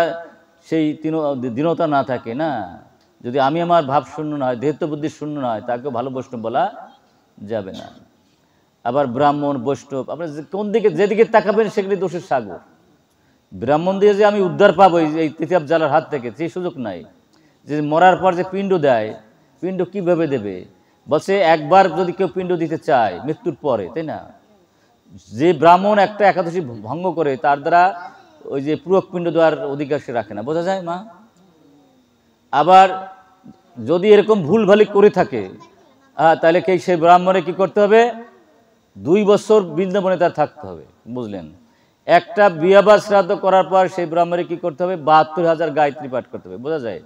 সেই দীনতা না থাকে না, যদি আমি আমার ভাব শূন্য না হয়, দেহত্ব বুদ্ধি শূন্য না হয়, তাকে ভালো বৈষ্ণব বলা যাবে না। আবার ব্রাহ্মণ বৈষ্ণব আপনার কোন দিকে যেদিকে তাকাবেন সেগুলি দোষের সাগর। ব্রাহ্মণ দিয়ে যে আমি উদ্ধার পাবো এই তৃতীয় জ্বালার হাত থেকে, সেই সুযোগ নাই। যে মরার পর যে পিণ্ড দেয়, পিণ্ড কিভাবে দেবে? বলছে একবার যদি কেউ পিণ্ড দিতে চায় মৃত্যুর পরে, তাই না? যে ব্রাহ্মণ একটা একাদশী ভঙ্গ করে, তার দ্বারা ওই যে পুরক পিণ্ড দেওয়ার অধিকার সে রাখে না, বোঝা যায় মা? আবার যদি এরকম ভুলভালি করে থাকে তাহলে সেই ব্রাহ্মণে কি করতে হবে? 2 বছর বৃন্দাবনে তার থাকতে হবে, বুঝলেন? একটা বিয়ে বা শ্রাদ্ধ করার পর সেই ব্রাহ্মণে কি করতে হবে? 72,000 গায়ত্রী পাঠ করতে হবে, বোঝা যায়?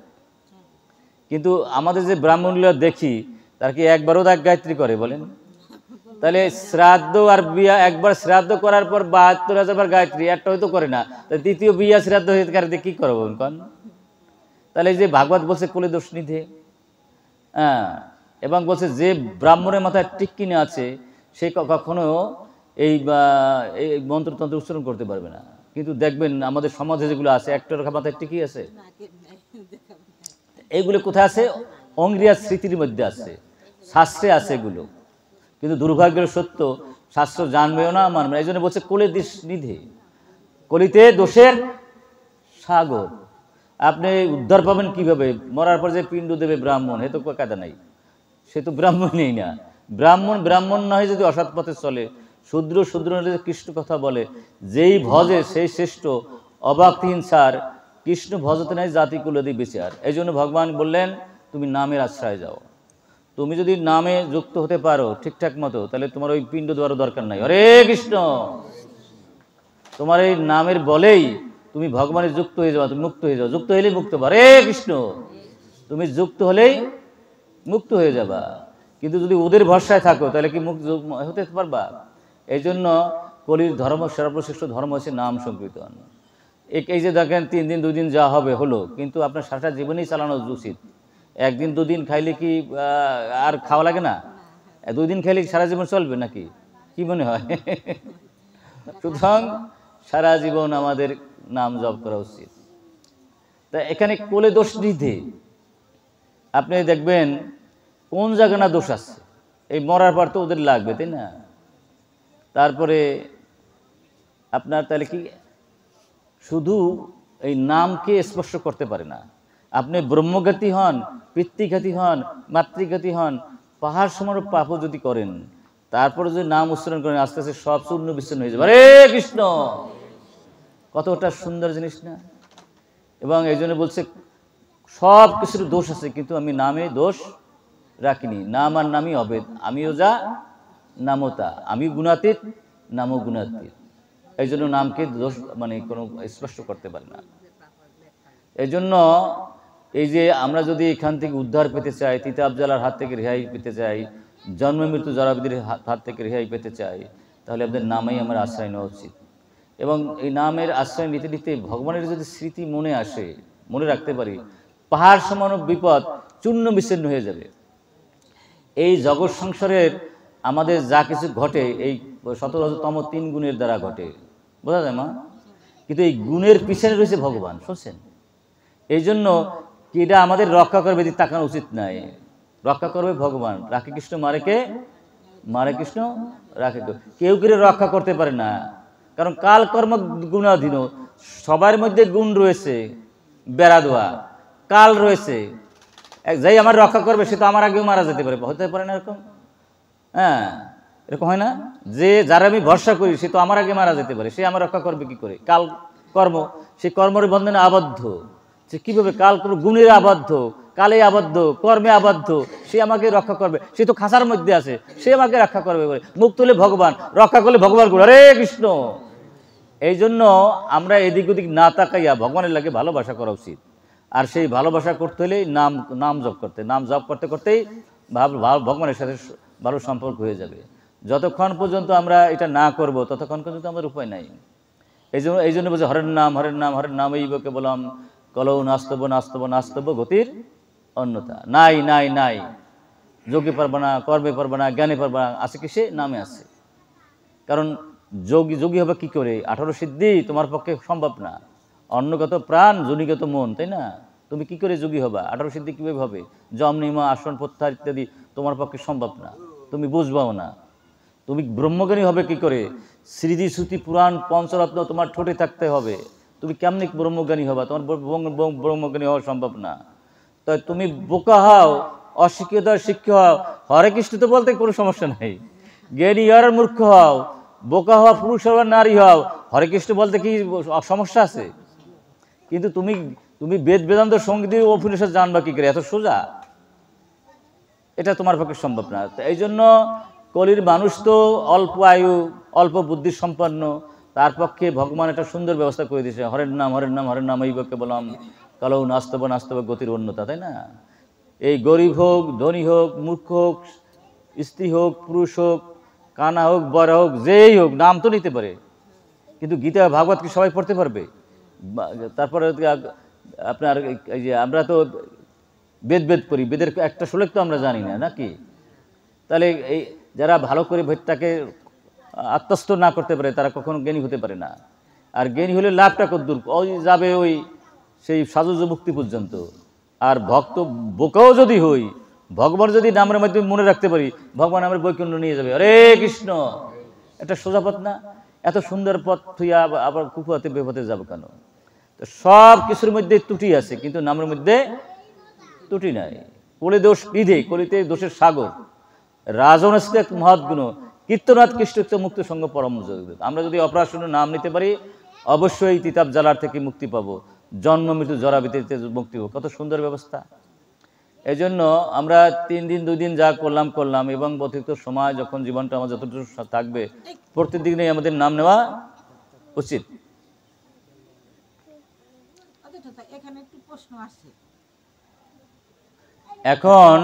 কিন্তু আমাদের যে ব্রাহ্মণগুলো দেখি তার কি একবারও এক গায়ত্রী করে বলেন? তাহলে শ্রাদ্ধ আর বিয়া, একবার শ্রাদ্ধ করার পর 72,000 বার গায়ত্রী, একটা হয়তো করে না, দ্বিতীয় বিয়া শ্রাদ্ধ হয়ে কি করবো কন? তাহলে যে ভাগবত বলছে কোলে দোষ নিধে, হ্যাঁ, এবং বলছে যে ব্রাহ্মণের মাথায় টিক্কিনে আছে সে কখনো এই মন্ত্রতন্ত্র উচ্চারণ করতে পারবে না। কিন্তু দেখবেন আমাদের সমাজে যেগুলো আছে, একটা মাথায় টিকি আছে, এইগুলো কোথায় আছে? অঙ্গিয়া স্মৃতির মধ্যে আছে, শাস্ত্রে আছে এগুলো। কিন্তু দুর্ভাগ্যের সত্য, শাস্ত্র জানবেও না, মানবে না। এই জন্য বলছে কোলে দোষ নিধে, কলিতে দোষের সাগর। আপনি উদ্ধার পাবেন কিভাবে? মরার পর যে পিণ্ড দেবে ব্রাহ্মণ, এ তো কাদা নাই, সে তো ব্রাহ্মণই না। ব্রাহ্মণ নয় যদি অসৎ পথে চলে, শূদ্র কৃষ্ণ কথা বলে, যেই ভজে সেই শ্রেষ্ঠ, অবাকহীন সার, কৃষ্ণ ভজতে নাই জাতি কুলদি বিচার। এই জন্য ভগবান বললেন তুমি নামের আশ্রয় যাও। তুমি যদি নামে যুক্ত হতে পারো ঠিকঠাক মতো, তাহলে তোমার ওই পিণ্ড দেওয়ারও দরকার নাই। হরে কৃষ্ণ, তোমার এই নামের বলেই তুমি ভগবানের যুক্ত হয়ে যাও, তুমি মুক্ত হয়ে যাও। যুক্ত হলেই মুক্ত। হরে কৃষ্ণ, তুমি যুক্ত হলেই মুক্ত হয়ে যাবা। কিন্তু যদি ওদের ভরসায় থাকো তাহলে কি মুক্ত হতে পারবা? এই জন্য কলির ধর্ম, সর্বশ্রেষ্ঠ ধর্ম হচ্ছে নাম সংকীর্তন। এই যে দেখেন 3 দিন 2 দিন যা হবে হলো, কিন্তু আপনার সারা জীবনেই চালানো উচিত। 1 দিন 2 দিন খাইলে কি আর খাওয়া লাগে না? 2 দিন খাইলে সারা জীবন চলবে নাকি? কি মনে হয়? সুতরাং সারা জীবন আমাদের নাম জপ করা উচিত। তা এখানে কোলে দোষ নিধে আপনি দেখবেন কোন জায়গায় না দোষ আছে, এই মরার পর তো ওদের লাগবে, তাই না? তারপরে আপনার তাহলে কি শুধু এই নামকে স্পর্শ করতে পারে না। আপনি ব্রহ্মঘাতী হন, পিতৃঘাতী হন, মাতৃঘাতী হন, পাহাড় সমান পাপও যদি করেন, তারপরে যদি নাম উচ্চারণ করেন, আস্তে আস্তে সব চূর্ণ বিচ্ছিন্ন হয়ে যাবে। হরে কৃষ্ণ, কতটা সুন্দর জিনিস না? এবং এই জন্য বলছে সব কিছুর দোষ আছে, কিন্তু আমি নামে দোষ রাখিনি। নাম আর নামই অভেদ, আমিও যা নামও তা, আমি গুণাতীত নামও গুণাতীত। এই জন্য নামকে দোষ মানে কোনো স্পর্শ করতে পারে না। এই জন্য এই যে আমরা যদি এখান থেকে উদ্ধার পেতে চাই, তিতাব জ্বালার হাত থেকে রেহাই পেতে চাই, জন্ম মৃত্যু জরাবিধির হাত থেকে রেহাই পেতে চাই, তাহলে আমাদের নামেই আমার আশ্রয় নেওয়া উচিত। এবং এই নামের আশ্রয় নিতে নিতে ভগবানের যদি স্মৃতি মনে আসে, মনে রাখতে পারি, পাহাড় সমান বিপদ চূর্ণ বিচ্ছিন্ন হয়ে যাবে। এই জগৎ সংসারের আমাদের যা কিছু ঘটে এই 17তম 3 গুণের দ্বারা ঘটে, বোঝা যায় মা? কিন্তু এই গুণের পিছনে রয়েছে ভগবান, শুনছেন? এই জন্য কি এটা আমাদের রক্ষা করবে এদিকে তাকানো উচিত নাই। রক্ষা করবে ভগবান। রাখে কৃষ্ণ মারে কে? মারে কৃষ্ণ রাখে কে? কেউ কেউ রক্ষা করতে পারে না, কারণ কাল কর্ম গুণাধীন। সবার মধ্যে গুণ রয়েছে, বেড়া দেওয়া কাল রয়েছে। যাই আমার রক্ষা করবে সে তো আমার আগেও মারা যেতে পারে, হতে পারে না এরকম? হ্যাঁ, এরকম হয় না? যে যারা আমি ভরসা করি সে তো আমার আগে মারা যেতে পারে, সে আমার রক্ষা করবে কি করে? কাল কর্ম, সে কর্মের বন্ধনে আবদ্ধ। সে কীভাবে? কাল গুণের আবদ্ধ, কালে আবদ্ধ, কর্মে আবদ্ধ, সে আমাকে রক্ষা করবে। সে তো খাঁচার মধ্যে আছে, সে আমাকে রক্ষা করবে বলে। মুক্ত হলে ভগবান, রক্ষা করলে ভগবান করে। হরে কৃষ্ণ। এই জন্য আমরা এদিক ওদিক না তাকাইয়া ভগবানের লাগে ভালোবাসা করা উচিত। আর সেই ভালোবাসা করতে হলেই নাম জপ করতে করতেই ভগবানের সাথে ভালো সম্পর্ক হয়ে যাবে। যতক্ষণ পর্যন্ত আমরা এটা না করব ততক্ষণ পর্যন্ত আমাদের উপায় নাই। এই জন্য বলছে হরের নাম হরের নাম হরের নাম এই বকে বললাম কলৌ নাস্তব নাস্তব নাস্তব গতির অন্যতা। নাই নাই নাই, যোগে পারবে না, কর্মে পারবে না, জ্ঞানে পারবে না, আছে কি? সে নামে আছে। কারণ যোগী হবে কি করে? 18 সিদ্ধি তোমার পক্ষে সম্ভব না। অন্নগত প্রাণ, যোনিগত মন, তাই না? তুমি কি করে যোগী হবা? 18 সিদ্ধি কীভাবে হবে? যম নিয়ম আসন প্রত্যাহার ইত্যাদি তোমার পক্ষে সম্ভব না, তুমি বুঝবাও না। তুমি ব্রহ্মজ্ঞানী হবে কি করে? স্মৃতি শ্রুতি পুরাণ পঞ্চরত্ন তোমার ঠোঁটে থাকতে হবে। তুমি কেমনি ব্রহ্মজ্ঞানী হবা? তোমার ব্রহ্মজ্ঞানী হওয়া সম্ভব না। তাই তুমি বোকা হও, অশিক্ষিত শিক্ষিত হও, হরে কৃষ্ণ তো বলতে কোনো সমস্যা নাই। জ্ঞানী আর মূর্খ হও, বোকা হওয়া পুরুষ হও নারী হও, হরে কৃষ্ণ বলতে কি সমস্যা আছে? কিন্তু তুমি তুমি বেদ বেদান্ত সঙ্গীত উপনিষদ জানবা কি করে? এত সোজা এটা তোমার পক্ষে সম্ভব না। এই জন্য কলির মানুষ তো অল্প আয়ু, অল্প বুদ্ধি সম্পন্ন, তার পক্ষে ভগবান একটা সুন্দর ব্যবস্থা করে দিয়েছে। হরের নাম হরের নাম হরের নাম, এই পক্ষে বললাম কালো নাস্তব নাস্তব গতির অন্যতা, তাই না? এই গরিব হোক, ধনী হোক, মূর্খ হোক, স্ত্রী হোক, পুরুষ হোক, কানা হোক, বড় হোক, যেই হোক, নাম তো নিতে পারে। কিন্তু গীতা ভাগবত কি সবাই পড়তে পারবে? তারপরে আপনার এই যে আমরা তো বেদ করি, বেদের একটা শ্লোক তো আমরা জানি না, নাকি? তাহলে এই যারা ভালো করে ভেদটাকে আত্মস্থ না করতে পারে তারা কখনো জ্ঞানী হতে পারে না। আর জ্ঞানী হলে লাভটা কদ্দূর? ওই যাবে ওই সেই সাজুজ মুক্তি পর্যন্ত। আর ভক্ত বোকাও যদি হই, ভগবান যদি নামের মাধ্যমে মনে রাখতে পারি, ভগবান আমার বৈকুণ্ঠ নিয়ে যাবে। হরে কৃষ্ণ, একটা সোজা পথ না? এত সুন্দর পথ থুইয়া আবার কুকুয়াতে বেপথে যাবো কেন? তো সব কিছুর মধ্যে ত্রুটি আছে, কিন্তু নামের মধ্যে ত্রুটি নাই। কলি দোষ নিধে, কলিতে দোষের সাগর, রাজনস্ত এক মহৎ গুণ, কীর্তনাথ কৃষ্ণ মুক্ত সঙ্গ পরম যোগ। আমরা যদি অপরাশূন্য নাম নিতে পারি, অবশ্যই তিতাব জ্বালার থেকে মুক্তি পাবো, জন্ম মৃত্যু জরাবৃত্তিতে মুক্তি পাবো। কত সুন্দর ব্যবস্থা! এই জন্য আমরা 3 দিন 2 দিন যা করলাম, এবং অতিরিক্ত সময় যখন জীবনটা আমার যতটুকু থাকবে, প্রত্যেকদিনই আমাদের নাম নেওয়া উচিত। এখানে একটু প্রশ্ন আছে। এখন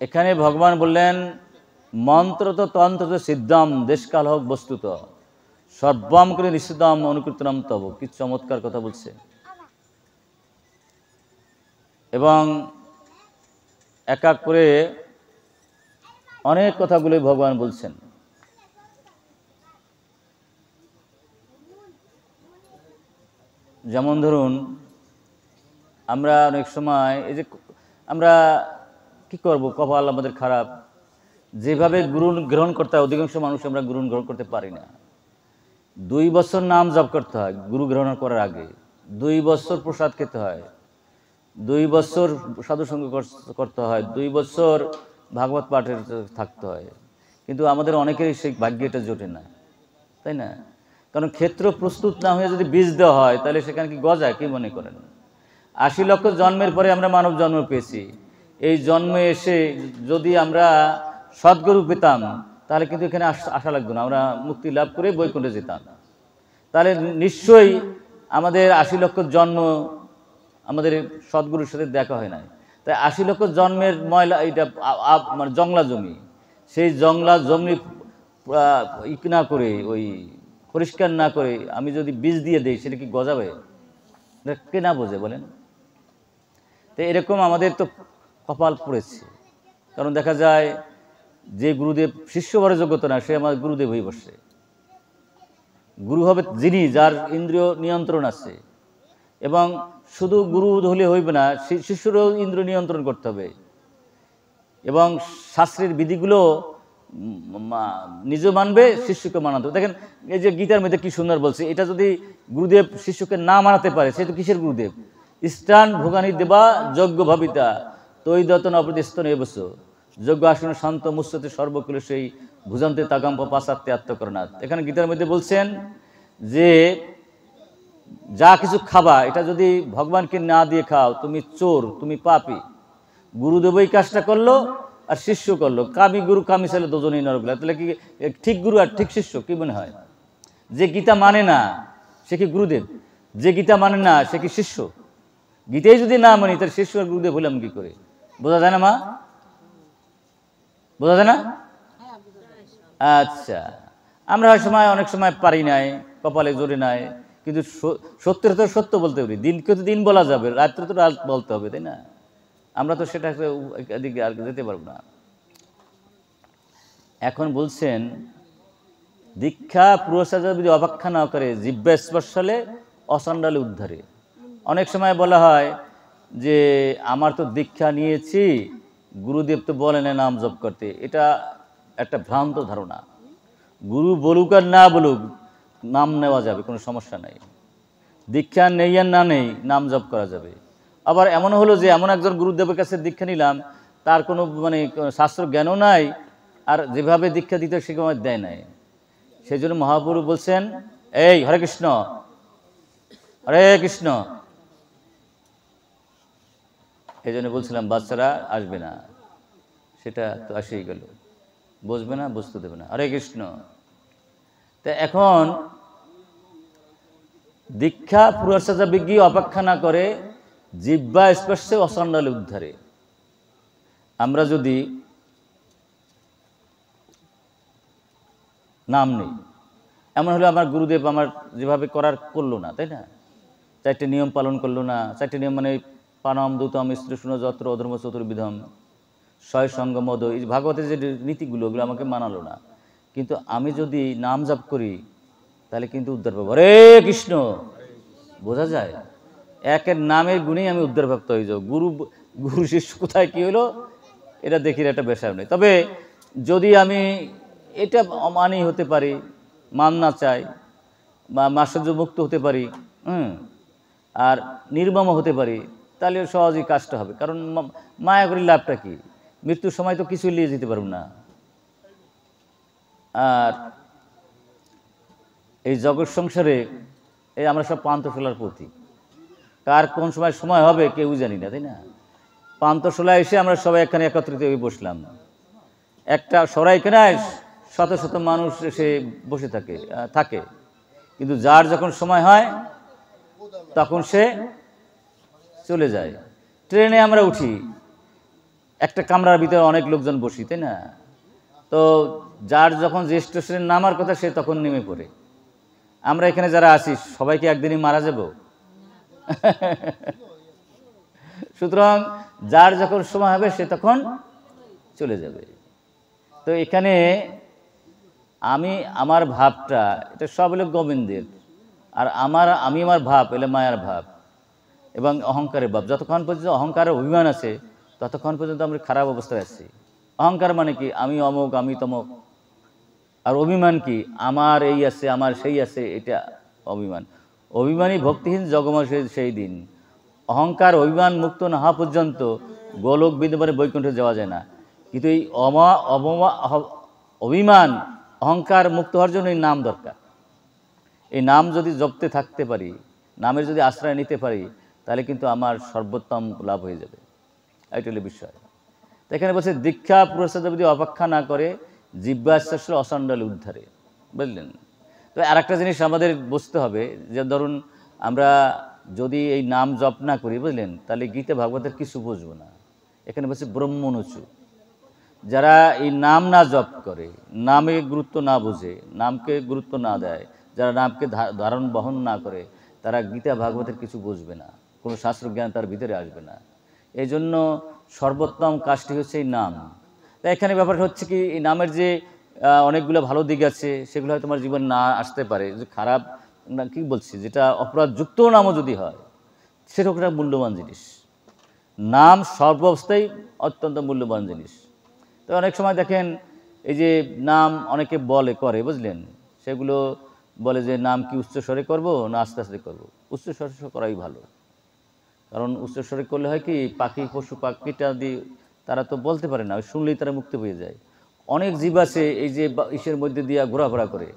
এখানে ভগবান বললেন, মন্ত্র তো তন্ত্র তো সিদ্ধম দেশকাল হোক বস্তুত সর্বম করে নিষিদ্ধম অনুকীর্তনম তব। কি চমৎকার কথা বলছে। এবং এক এক করে অনেক কথাগুলি ভগবান বলছেন। যেমন ধরুন, আমরা অনেক সময় এই যে আমরা কি করব, কপাল আমাদের খারাপ, যেভাবে গুরু গ্রহণ করতে হয় অধিকাংশ মানুষ আমরা গুরু গ্রহণ করতে পারি না। 2 বছর নাম জপ করতে হয় গুরু গ্রহণ করার আগে, 2 বছর প্রসাদ খেতে হয়, 2 বছর সাধুসঙ্গ করতে হয়, 2 বছর ভাগবত পাঠের থাকতে হয়। কিন্তু আমাদের অনেকেরই সেই ভাগ্যটা জোটে না, তাই না? কারণ ক্ষেত্র প্রস্তুত না হয়ে যদি বীজ দেওয়া হয়, তাহলে সেখানে কি গজায়? কি মনে করেন? 80 লক্ষ জন্মের পরে আমরা মানব জন্ম পেয়েছি। এই জন্মে এসে যদি আমরা সদ্গুরু পেতাম, তাহলে কিন্তু এখানে আসা লাগতো না, আমরা মুক্তি লাভ করে বৈকুণ্ঠে যেতাম। তাহলে নিশ্চয়ই আমাদের 80 লক্ষ জন্ম আমাদের সদ্গুরুর সাথে দেখা হয় নাই। তাই 80 লক্ষ জন্মের ময়লা, এটা মানে জংলা জমি, সেই জংলা জমি না করে, ওই পরিষ্কার না করে আমি যদি বীজ দিয়ে দিই, সেটা কি গজাবে? কে না বোঝে বলেন? তো এরকম আমাদের তো কপাল পড়েছে। কারণ দেখা যায় যে গুরুদেব শিষ্য বড় যোগ্যতা না, সে আমার গুরুদেব হয়ে বসে। গুরু হবে যিনি, যার ইন্দ্রিয় নিয়ন্ত্রণ আছে। এবং শুধু গুরু হলে হইবে না, শিষ্যরও ইন্দ্রিয় নিয়ন্ত্রণ করতে হবে। এবং শাস্ত্রের বিধিগুলো নিজে মানবে, শিষ্যকে মানাতে হবে। দেখেন এই যে গীতার মধ্যে কি সুন্দর বলছে, এটা যদি গুরুদেব শিষ্যকে না মানাতে পারে, সে তো কিসের গুরুদেব? স্থান ভোগানি দেবা যজ্ঞ ভাবিতা তৈ দতন অপ্রতিষ্ঠন এবস যজ্ঞ আসন শান্ত মুসতে সর্বকুল সেই ভুজান্তে তাগাম্প পাশ্চাত্যে আত্মকরণাথ। এখানে গীতার মধ্যে বলছেন যে যা কিছু খাবা, এটা যদি ভগবানকে না দিয়ে খাও, তুমি চোর, তুমি পাপী। গুরুদেব এই কাজটা করলো আর শিষ্য করলো, কামি গুরু কামি ছেলে দুজনেই নরকলা। তাহলে কি ঠিক গুরু আর ঠিক শিষ্য? কি মনে হয়? যে গীতা মানে না সে কি গুরুদেব? যে গীতা মানে না সে কি শিষ্য? গীতাই যদি না মানি, তার শিষ্য আর গুরুদেব হলাম কি করে? বোঝা যায় না মা? বোঝা যায় না? আচ্ছা, আমরা অনেক সময় পারি নাই, কপালে জোরে নাই, কিন্তু সত্যের তো সত্য বলতে পারি। দিনকে তো দিন বলা যাবে, রাত্রে তো রাত বলতে হবে, তাই না? আমরা তো সেটা এদিকে আর যেতে পারবো না। এখন বলছেন, দীক্ষা পুরস্কার যদি অপেক্ষা না করে জিহ্বা স্পর্শলে অচণ্ডালে উদ্ধারে। অনেক সময় বলা হয় যে আমার তো দীক্ষা নিয়েছি, গুরুদেব তো বলেন নাম জপ করতে। এটা একটা ভ্রান্ত ধারণা। গুরু বলুক আর না বলুক, নাম নেওয়া যাবে, কোনো সমস্যা নাই। দীক্ষা নেই আর না নেই, নাম জপ করা যাবে। আবার এমন হলো যে এমন একজন গুরুদেবের কাছে দীক্ষা নিলাম, তার কোনো মানে শাস্ত্র জ্ঞানও নাই, আর যেভাবে দীক্ষা দিতে সেভাবে দেয় নাই। সেই জন্য মহাপুরু বলছেন, এই হরে কৃষ্ণ হরে কৃষ্ণ। এই জন্য বলছিলাম বাচ্চারা আসবে না, সেটা তো আসেই গেল, বসবে না, বসতে দেবে না, হরে কৃষ্ণ। তা এখন দীক্ষা পুরস্কার বিজ্ঞ অপেক্ষা না করে জিহ্বা স্পর্শে অসণ্ডালে উদ্ধারে। আমরা যদি নাম নেই, এমন হলে আমার গুরুদেব আমার যেভাবে করার করলো না, তাই না? 4টে নিয়ম পালন করলো না। 4টে নিয়ম মানে পানম দূতম স্ত্রীষুণ যত্র অধর্ম চতুর্বিধম শয় সঙ্গ মদ, এই ভাগবতের যে নীতিগুলো, ওগুলো আমাকে মানালো না। কিন্তু আমি যদি নাম জপ করি তাহলে কিন্তু উদ্ধার পাবো। হরে কৃষ্ণ, বোঝা যায় একের নামের গুণেই আমি উদ্ধারপ্রাপ্ত হয়ে যাবো। গুরু শিষ্য কোথায় কী হলো এটা দেখির একটা বিষয় নেই। তবে যদি আমি এটা অমানি হতে পারি, মান না চাই, বা মাশ্চর্য মুক্ত হতে পারি, আর নির্মম হতে পারি, তাহলে সহজেই কাজটা হবে। কারণ মায়া করি লাভটা কি? মৃত্যুর সময় তো কিছুই নিয়ে যেতে পারব না। আর এই জগৎ সংসারে এই আমরা সব পান্থশালার প্রতীক। কার কোন সময় সময় হবে কেউ জানি না, তাই না? পান্থশালা এসে আমরা সবাই এখানে একত্রিত হয়ে বসলাম। একটা সরাইখানায় শত শত মানুষ এসে বসে থাকে, কিন্তু যার যখন সময় হয় তখন সে চলে যায়। ট্রেনে আমরা উঠি, একটা কামরার ভিতরে অনেক লোকজন বসি, তাই না? তো যার যখন যে স্টেশনে নামার কথা সে তখন নেমে পড়ে। আমরা এখানে যারা আছি সবাইকে একদিনই মারা যাব। সুতরাং যার যখন সময় হবে সে তখন চলে যাবে। তো এখানে আমি আমার ভাবটা, এটা সব হলো গোবিন্দের, আর আমি আমার ভাব এলে মায়ার ভাব এবং অহংকারের ভাব। যতক্ষণ পর্যন্ত অহংকারের অভিমান আছে ততক্ষণ পর্যন্ত আমরা খারাপ অবস্থায় আছি। অহংকার মানে কি? আমি অমুক, আমি তমুক। আর অভিমান কি? আমার এই আছে, আমার সেই আছে, এটা অভিমান। অভিমানী ভক্তিহীন জগময় সেই দিন। অহংকার অভিমান মুক্ত না হওয়া পর্যন্ত গোলক বিন্দুবারে বৈকুণ্ঠে যাওয়া যায় না। কিন্তু এই অভিমান অহংকার মুক্ত হওয়ার জন্য এই নাম দরকার। এই নাম যদি জপতে থাকতে পারি, নামের যদি আশ্রয় নিতে পারি, তাহলে কিন্তু আমার সর্বোত্তম লাভ হয়ে যাবে। এইটা হলো বিষয়। তো এখানে বলছে দীক্ষা পুরস্কার যদি অপেক্ষা না করে জিহ্বাস্পর্শে অসণ্ডালে উদ্ধারে, বুঝলেন? তো আর একটা জিনিস আমাদের বুঝতে হবে, যে ধরুন আমরা যদি এই নাম জপ না করি, বুঝলেন, তাহলে গীতা ভাগবতের কিছু বুঝবো না। এখানে বলছে ব্রহ্মণুচু, যারা এই নাম না জপ করে, নামে গুরুত্ব না বোঝে, নামকে গুরুত্ব না দেয়, যারা নামকে ধারণ বহন না করে, তারা গীতা ভাগবতের কিছু বুঝবে না, কোনো শাস্ত্রজ্ঞান তার ভিতরে আসবে না। এই জন্য সর্বোত্তম কাজটি হচ্ছে এই নাম। তাই এখানে ব্যাপারটা হচ্ছে কি, এই নামের যে অনেকগুলো ভালো দিক আছে সেগুলো হয়তো তোমার জীবন না আসতে পারে, যে খারাপ না কি বলছি, যেটা অপরাধযুক্ত নামও যদি হয় সেটাও একটা মূল্যবান জিনিস। নাম সর্বাবস্থায় অত্যন্ত মূল্যবান জিনিস। তো অনেক সময় দেখেন এই যে নাম অনেকে করে, বুঝলেন, সেগুলো বলে যে নাম কি উচ্চস্বরে করব না আস্তে আস্তে করব। উচ্চস্বরে করাই ভালো। কারণ উচ্চস্বরে করলে হয় কি, পাখি পশু পাখিটা দিয়ে তারা তো বলতে পারে না, শুনলেই তারা মুক্ত হয়ে যায়। অনেক জীব আছে এই যে ইসের মধ্যে দিয়ে ঘোরাফেরা করে,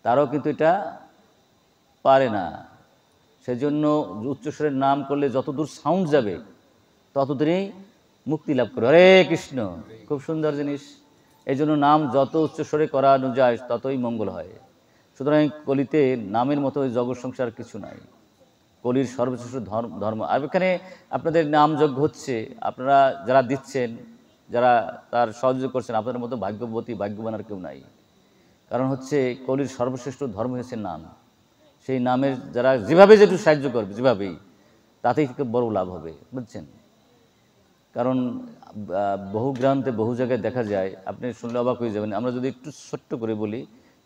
তারাও কিন্তু এটা পারে না। সেজন্য উচ্চস্বরের নাম করলে যতদূর সাউন্ড যাবে ততদূরেই মুক্তি লাভ করে। হরে কৃষ্ণ, খুব সুন্দর জিনিস। এই জন্য নাম যত উচ্চস্বরে করানো যায় ততই মঙ্গল হয়। সুতরাং কলিতে নামের মতো জগৎ সংসার কিছু নাই। কলির সর্বশ্রেষ্ঠ ধর্ম। আর এখানে আপনাদের নাম যজ্ঞ হচ্ছে, আপনারা যারা দিচ্ছেন, যারা তার সহযোগ করছেন, আপনাদের মতো ভাগ্যবতী ভাগ্যবান আর কেউ নাই। কারণ হচ্ছে কলির সর্বশ্রেষ্ঠ ধর্ম হচ্ছে নাম। সেই নামের যারা যেভাবে যেটু সাহায্য করবে, যেভাবেই, তাতেই বড় লাভ হবে, বুঝছেন? কারণ বহু গ্রন্থে বহু জায়গায় দেখা যায়, আপনি শুনলে অবাক হয়ে যাবেন। আমরা যদি একটু ছোট্ট করে বলি,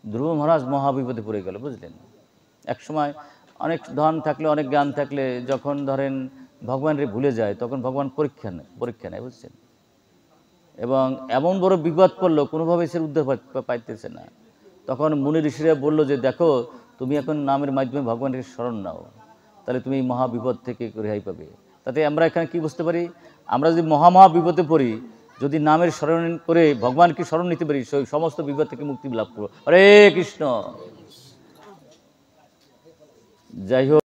ধ্রুব মহারাজ মহাবিপদে পড়ে গেল, বুঝলেন। এক সময় অনেক ধন থাকলে, অনেক জ্ঞান থাকলে, যখন ধরেন ভগবানকে ভুলে যায়, তখন ভগবান পরীক্ষা নেয়, বুঝছেন। এবং এমন বড় বিপদ পড়লো, কোনোভাবেই সে উদ্ধার পাইতেছে না। তখন মুনি ঋষিরা বললো যে দেখো, তুমি এখন নামের মাধ্যমে ভগবানের স্মরণ নাও, তাহলে তুমি মহা বিপদ থেকে রেহাই পাবে। তাতে আমরা এখানে কি বুঝতে পারি, আমরা যদি মহা বিপদে পড়ি যদি নামের স্মরণ করে ভগবানকে স্মরণ নিতে পারি সেই সমস্ত বিপদ থেকে মুক্তি লাভ করবো। হরে কৃষ্ণ। যাই হোক।